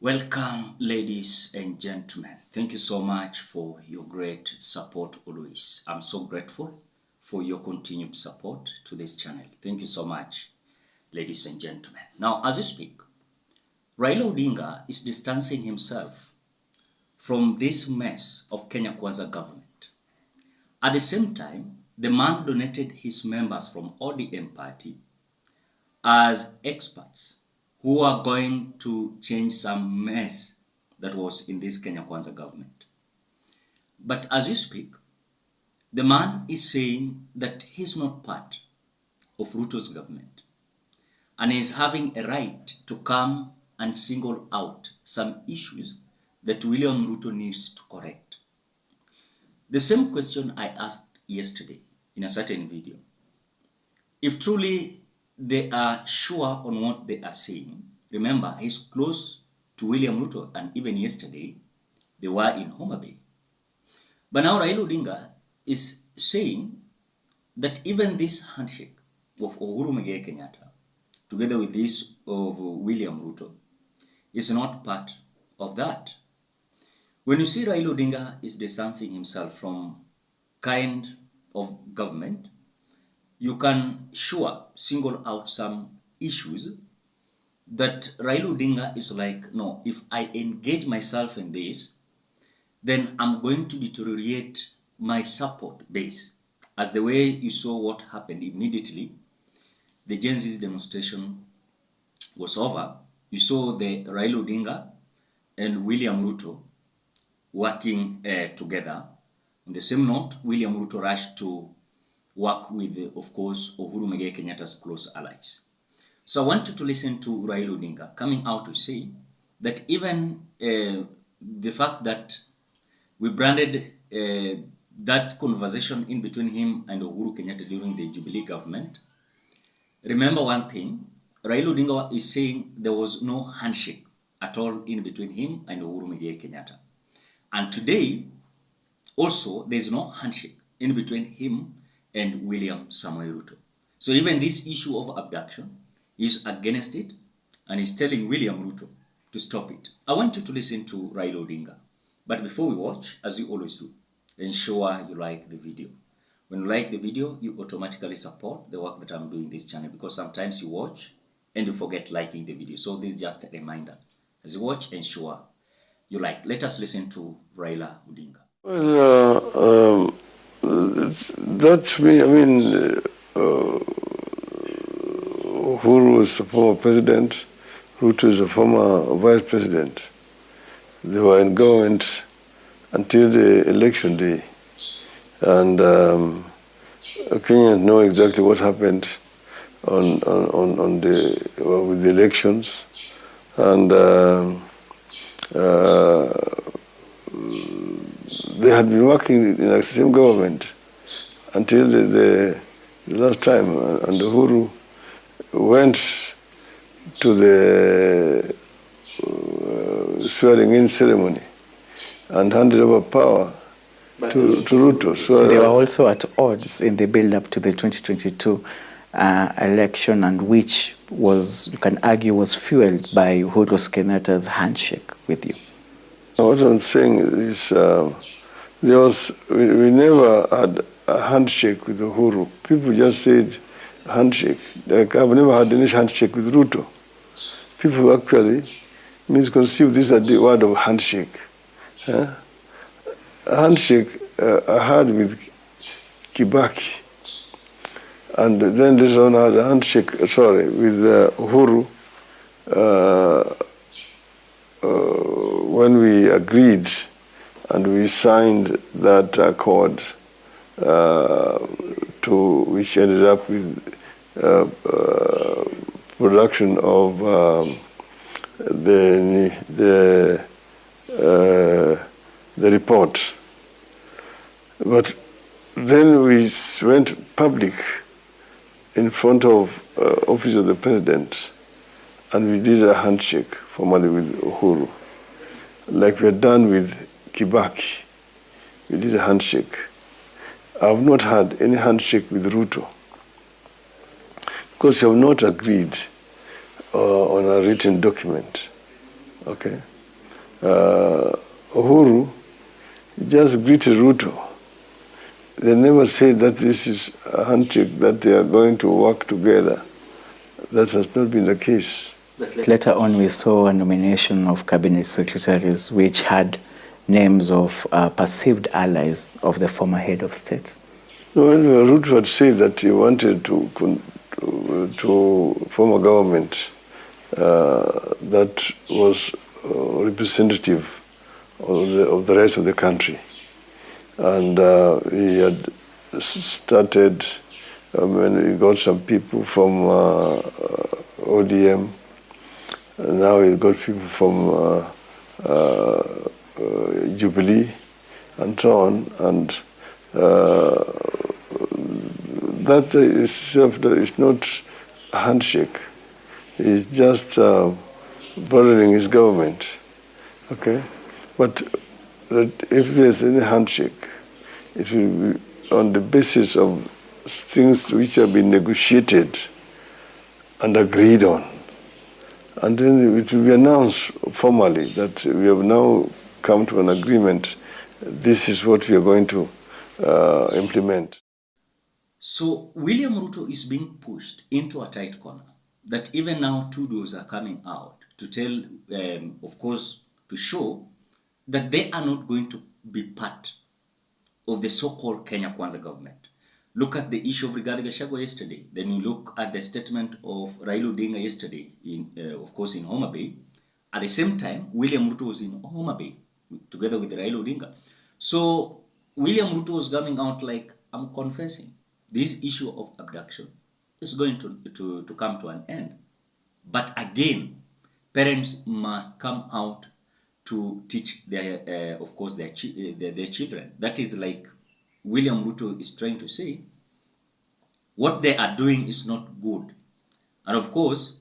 Welcome, ladies and gentlemen. Thank you so much for your great support always. I'm so grateful for your continued support to this channel. Thank you so much, ladies and gentlemen. Now, as we speak, Raila Odinga is distancing himself from this mess of Kenya Kwanza government. At the same time, the man donated his members from ODM party as experts who are going to change some mess that was in this Kenya Kwanza government. But as we speak, the man is saying that he's not part of Ruto's government and is having a right to come and single out some issues that William Ruto needs to correct. The same question I asked yesterday in a certain video. If truly they are sure on what they are saying, remember, he's close to William Ruto, and even yesterday, they were in Homa Bay. But now Raila Odinga is saying that even this handshake of Uhuru Muigai Kenyatta, together with this of William Ruto, is not part of that. When you see Raila Odinga is distancing himself from kind of government, you can sure single out some issues that Raila Odinga is like, no, if I engage myself in this, then I'm going to deteriorate my support base. As the way you saw what happened immediately, the Gen Z's demonstration was over. You saw the Raila Odinga and William Ruto working together. On the same note, William Ruto rushed to work with, of course, Uhuru Muigai Kenyatta's close allies. So I want you to listen to Raila Odinga coming out to say that even the fact that we branded that conversation in between him and Uhuru Kenyatta during the Jubilee government, remember one thing, Raila Odinga is saying there was no handshake at all in between him and Uhuru Muigai Kenyatta. And today, also, there's no handshake in between him and William Samoei Ruto. So even this issue of abduction is against it and is telling William Ruto to stop it. I want you to listen to Raila Odinga. But before we watch, as you always do, ensure you like the video. When you like the video, you automatically support the work that I'm doing in this channel, because sometimes you watch and you forget liking the video. So this is just a reminder. As you watch, ensure you like. Let us listen to Raila Odinga. Well, Uhuru is a former president, Ruto is a former vice president. They were in government until the election day. And Kenyans know exactly what happened with the elections. And they had been working in the same government until the last time, and Uhuru went to the swearing-in ceremony and handed over power to Ruto. So they were also at odds in the build-up to the 2022 election, and which was, you can argue, was fueled by Uhuru Kenyatta's handshake with you. What I'm saying is we never had a handshake with Uhuru. People just said handshake. Like, I've never had any handshake with Ruto. People actually misconceive this as the word of handshake. A handshake I had with Kibaki, and then later on I had a handshake, with Uhuru when we agreed and we signed that accord, which ended up with production of the report. But then we went public in front of office of the president, and we did a handshake formally with Uhuru, like we had done with Kibaki. We did a handshake. I have not had any handshake with Ruto, because we have not agreed on a written document Okay. Uhuru just greeted Ruto. They never said that this is a handshake, that they are going to work together. That has not been the case. But later on, we saw a nomination of cabinet secretaries which had names of perceived allies of the former head of state. Well, Ruto had said that he wanted to form a government that was representative of the rest of the country. And he had started, when he got some people from ODM, and now he got people from Jubilee, and so on. And that itself is not a handshake. It's just burdening his government. Okay? But if there's any handshake, it will be on the basis of things which have been negotiated and agreed on. And then it will be announced formally that we have now come to an agreement. This is what we are going to implement. So William Ruto is being pushed into a tight corner, that even now two doors are coming out to tell, of course, to show that they are not going to be part of the so-called Kenya Kwanza government. Look at the issue of Rigathi Gachagua yesterday. Then you look at the statement of Raila Odinga yesterday, of course, in Homa Bay. At the same time, William Ruto was in Homa Bay together with Raila Odinga. So William Ruto was coming out like, I'm confessing, this issue of abduction is going to come to an end. But again, parents must come out to teach their, of course, their children. That is like William Ruto is trying to say, what they are doing is not good. And of course,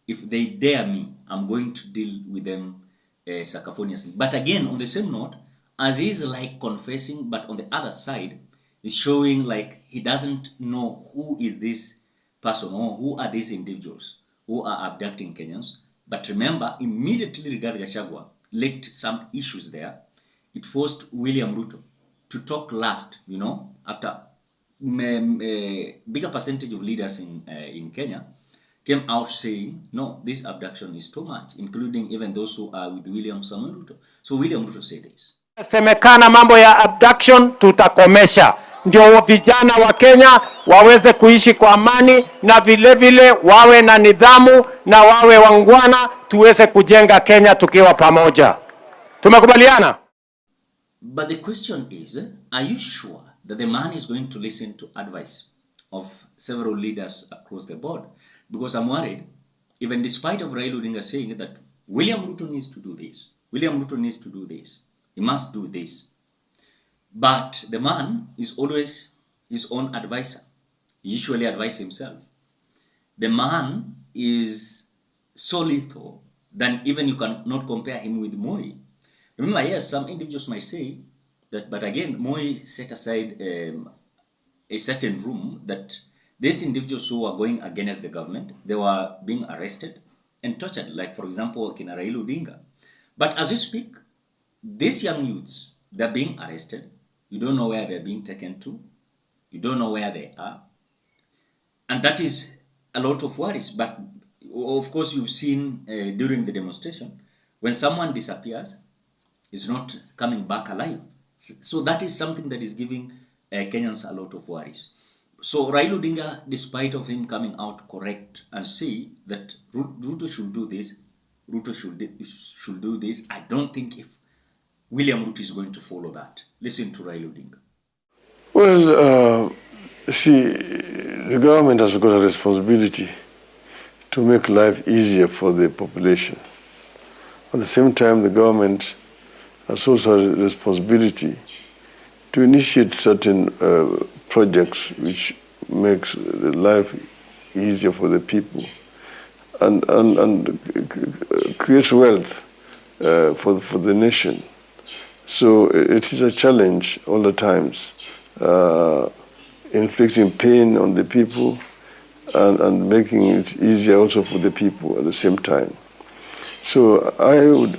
if they dare me, I'm going to deal with them sacafoniously. But again, on the same note, as he's like confessing, but on the other side, he's showing like he doesn't know who is this person or who are these individuals who are abducting Kenyans. But remember, immediately Rigathi Gachagua leaked some issues there. It forced William Ruto to talk last, you know, after a bigger percentage of leaders in Kenya came out saying, no, this abduction is too much, including even those who are with William Samoei Ruto. So William Ruto said this. Semekana mambo ya abduction tutakomesha, ndio vijana wa Kenya waweze kuishi kwa amani na vile vile wawe na nidhamu na wawe wangwana, tuweze kujenga Kenya tukiwa pamoja. Tumekubaliana? But the question is, are you sure that the man is going to listen to advice of several leaders across the board? Because I'm worried, even despite of Raila Odinga saying that William Ruto needs to do this, William Ruto needs to do this, he must do this. But the man is always his own advisor. He usually advises himself. The man is so lethal that even you cannot compare him with Moi. Remember, yes, some individuals might say that, but again, Moi set aside a certain room that these individuals who were going against the government, they were being arrested and tortured, like, for example, Kina Raila Odinga. But as you speak, these young youths, they're being arrested. You don't know where they're being taken to. You don't know where they are. And that is a lot of worries. But of course, you've seen during the demonstration, when someone disappears, he's not coming back alive. So that is something that is giving Kenyans a lot of worries. So Raila Odinga, despite of him coming out correct and say that Ruto should do this, Ruto should do this, I don't think if William Ruto is going to follow that. Listen to Raila Odinga. Well, see, the government has got a responsibility to make life easier for the population. At the same time, the government has also a responsibility to initiate certain projects which makes life easier for the people and creates wealth for the nation. So it is a challenge all the times, inflicting pain on the people and making it easier also for the people at the same time. So I would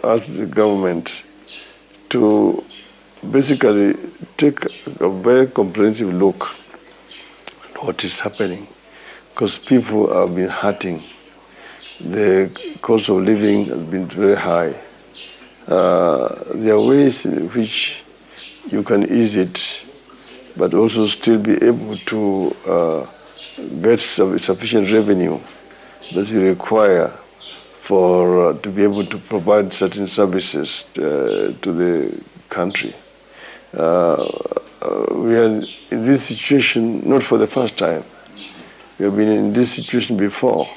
ask the government to basically take a very comprehensive look at what is happening, because people have been hurting. The cost of living has been very high. There are ways in which you can ease it, but also still be able to get sufficient revenue that you require for to be able to provide certain services to the country. We are in this situation not for the first time. We have been in this situation before.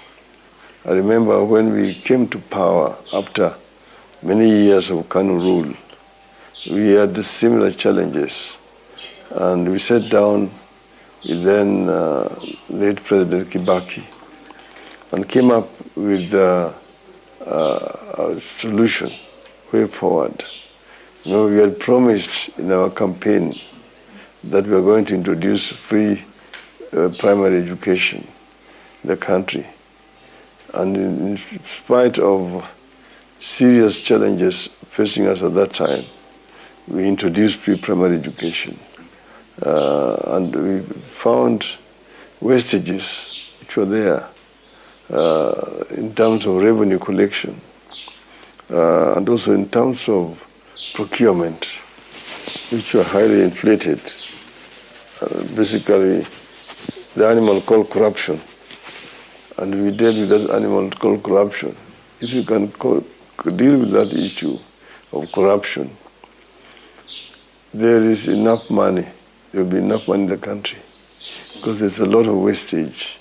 I remember when we came to power after many years of Kanu rule, we had the similar challenges. And we sat down with then late President Kibaki and came up with a solution, way forward. You know, we had promised in our campaign that we are going to introduce free primary education in the country. And in spite of serious challenges facing us at that time, we introduced free primary education. And we found wastages which were there in terms of revenue collection and also in terms of procurement, which were highly inflated. Basically, the animal called corruption. And we dealt with that animal called corruption. If you can deal with that issue of corruption, there is enough money. There will be enough money in the country, because there's a lot of wastage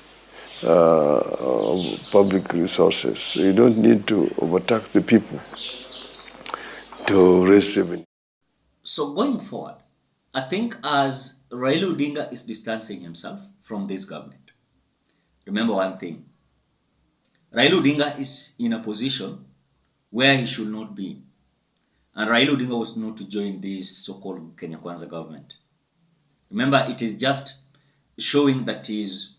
of public resources. So you don't need to overtax the people to raise revenue. So going forward, I think as Raila Odinga is distancing himself from this government, remember one thing, Raila Odinga is in a position where he should not be. And Raila Odinga was not to join this so-called Kenya Kwanza government. Remember, it is just showing that he is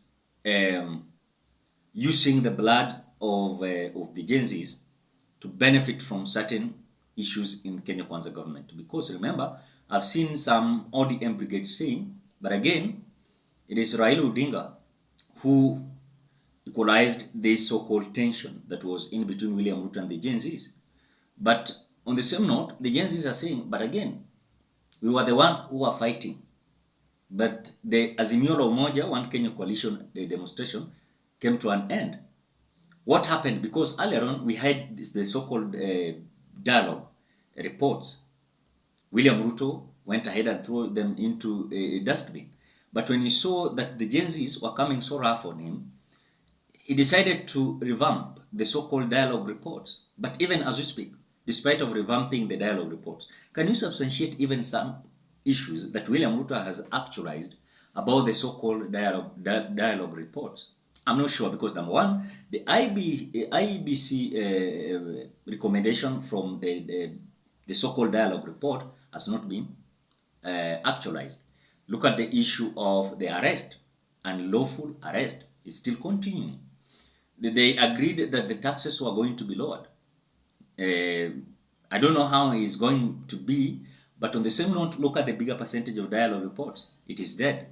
using the blood of the Gen Zs to benefit from certain issues in Kenya Kwanza government. Because remember, I've seen some ODM brigades saying, but again, it is Raila Odinga who equalized this so-called tension that was in between William Ruto and the Gen Zs. But on the same note, the Gen Zs are saying, but again, we were the one who were fighting. But the Azimio la Umoja, One Kenya Coalition, the demonstration came to an end. What happened? Because earlier on, we had the so-called dialogue reports. William Ruto went ahead and threw them into a dustbin. But when he saw that the Gen Zs were coming so rough on him, he decided to revamp the so-called dialogue reports. But even as we speak, despite of revamping the dialogue reports, can you substantiate even some issues that William Ruto has actualized about the so-called dialogue reports? I'm not sure, because number one, the IEBC recommendation from the so-called dialogue report has not been actualized. Look at the issue of the arrest, and lawful arrest is still continuing. They agreed that the taxes were going to be lowered. I don't know how it's going to be, but on the same note, look at the bigger percentage of dialogue reports. It is dead.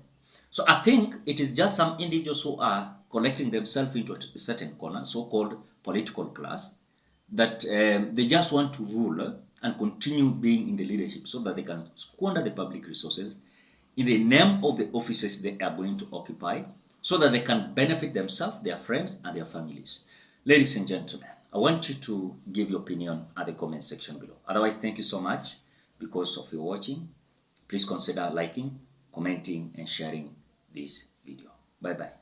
So I think it is just some individuals who are collecting themselves into a certain corner, so-called political class, that they just want to rule and continue being in the leadership so that they can squander the public resources in the name of the offices they are going to occupy, so that they can benefit themselves, their friends, and their families. Ladies and gentlemen, I want you to give your opinion at the comment section below. Otherwise, thank you so much because of your watching. Please consider liking, commenting, and sharing this video. Bye-bye.